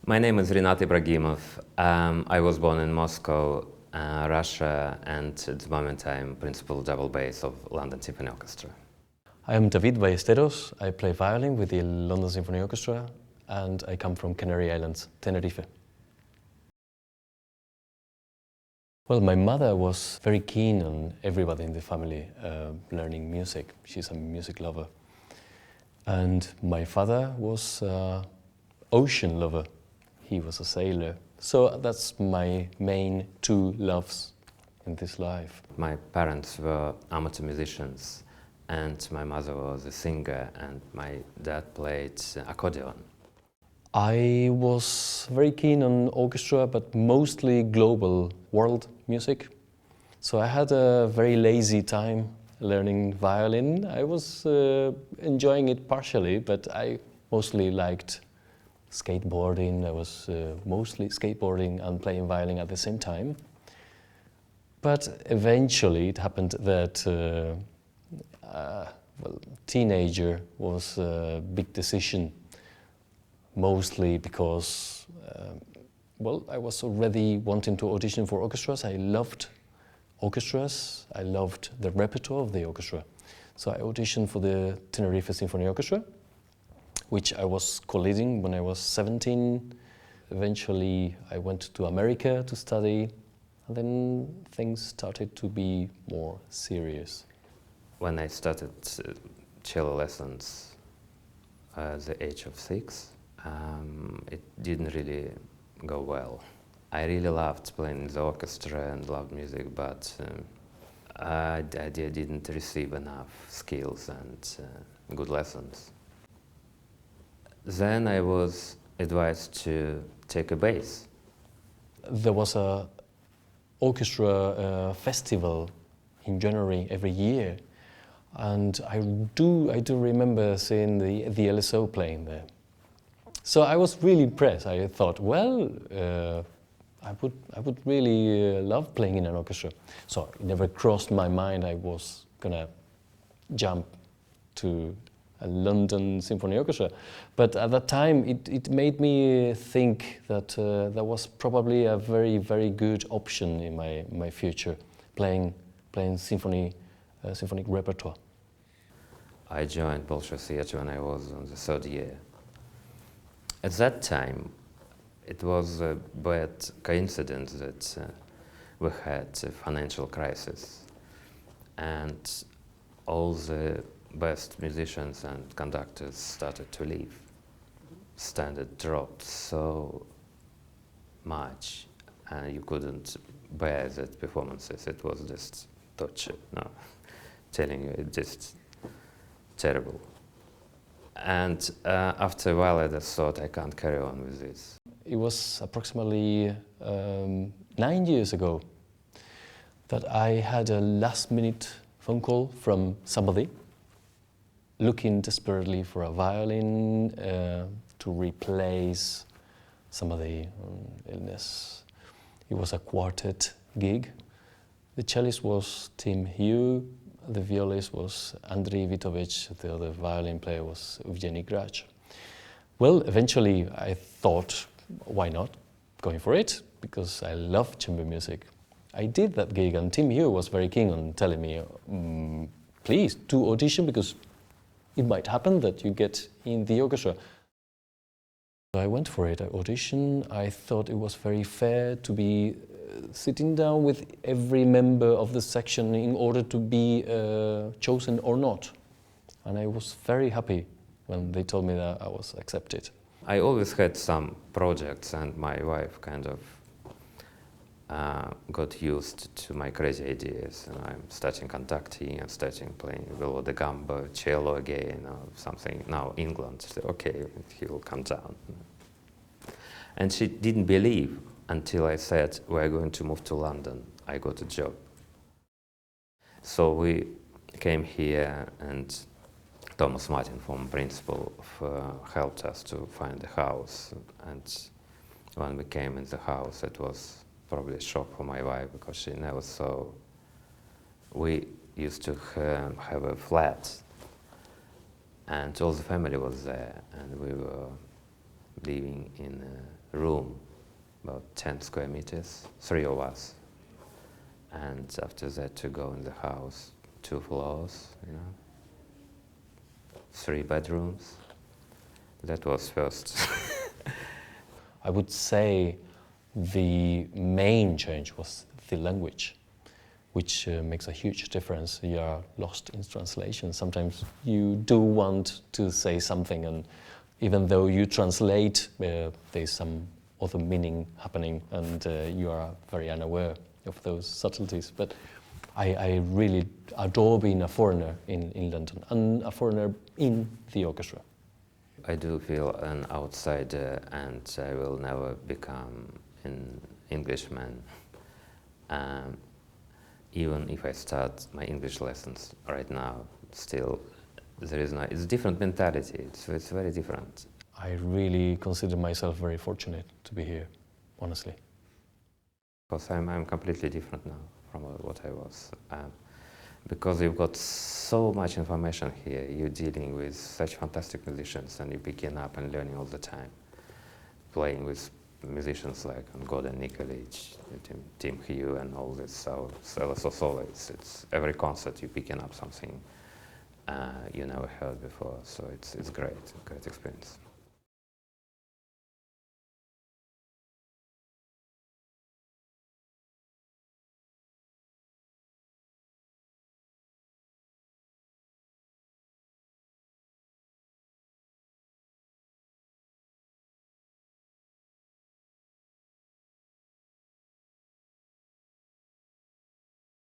My name is Rinat Ibragimov. I was born in Moscow, Russia, and at the moment I'm principal double bass of London Symphony Orchestra. I am David Ballesteros. I play violin with the London Symphony Orchestra and I come from Canary Islands, Tenerife. Well, my mother was very keen on everybody in the family learning music. She's a music lover. And my father was an ocean lover. He was a sailor. So that's my main two loves in this life. My parents were amateur musicians, and my mother was a singer, and my dad played accordion. I was very keen on orchestra, but mostly global world music. So I had a very lazy time learning violin. I was enjoying it partially, but I mostly liked skateboarding. I was mostly skateboarding and playing violin at the same time. But eventually it happened that teenager was a big decision, mostly because I was already wanting to audition for orchestras. I loved orchestras. I loved the repertoire of the orchestra. So I auditioned for the Tenerife Symphony Orchestra, which I was co-leading when I was 17. Eventually I went to America to study, and then things started to be more serious. When I started cello lessons at the age of 6, it didn't really go well. I really loved playing in the orchestra and loved music, but I didn't receive enough skills and good lessons. Then I was advised to take a bass. There was an orchestra festival in January every year, and I do remember seeing the LSO playing there. So I was really impressed. I thought, well, I would really love playing in an orchestra. So it never crossed my mind I was gonna jump to a London Symphony Orchestra. But at that time, it made me think that that was probably a very, very good option in my future, playing symphonic repertoire. I joined Bolshoi Theatre when I was on the 3rd year. At that time, it was a bad coincidence that we had a financial crisis, and all the best musicians and conductors started to leave. Standard dropped so much, and you couldn't bear that performances. It was just torture. No, telling you, it's just terrible. And after a while, I just thought I can't carry on with this. It was approximately 9 years ago that I had a last-minute phone call from somebody looking desperately for a violin to replace somebody on illness. It was a quartet gig. The cellist was Tim Hugh, the violist was Andriy Vitovich, the other violin player was Evgeny Grach. Well, eventually I thought, why not? Going for it, because I love chamber music. I did that gig, and Tim Hugh was very keen on telling me, please, do audition, because it might happen that you get in the orchestra. I went for it. I auditioned. I thought it was very fair to be sitting down with every member of the section in order to be chosen or not. And I was very happy when they told me that I was accepted. I always had some projects, and my wife kind of got used to my crazy ideas. And I'm starting conducting and starting playing viola da gamba, cello again, or something. Now England, so, okay, he will come down. And she didn't believe until I said, we're going to move to London. I got a job. So we came here, and Thomas Martin, former principal, helped us to find a house. And when we came in the house, it was probably a shock for my wife, because she never saw. We used to have a flat, and all the family was there, and we were living in a room, about 10 square meters, 3 of us. And after that to go in the house, 2 floors, 3 bedrooms. That was first. I would say the main change was the language, which makes a huge difference. You are lost in translation. Sometimes you do want to say something, and even though you translate, there's some other meaning happening, and you are very unaware of those subtleties. But I really adore being a foreigner in London and a foreigner in the orchestra. I do feel an outsider, and I will never become an Englishman. Even if I start my English lessons right now, still there is no. It's a different mentality. It's very different. I really consider myself very fortunate to be here, honestly. Because I'm completely different now from what I was. Because you've got so much information here, you're dealing with such fantastic musicians, and you're picking up and learning all the time. Playing with musicians like Gordon Nikolic, Tim Hugh, and all this solo. It's every concert you're picking up something you never heard before. So it's great experience.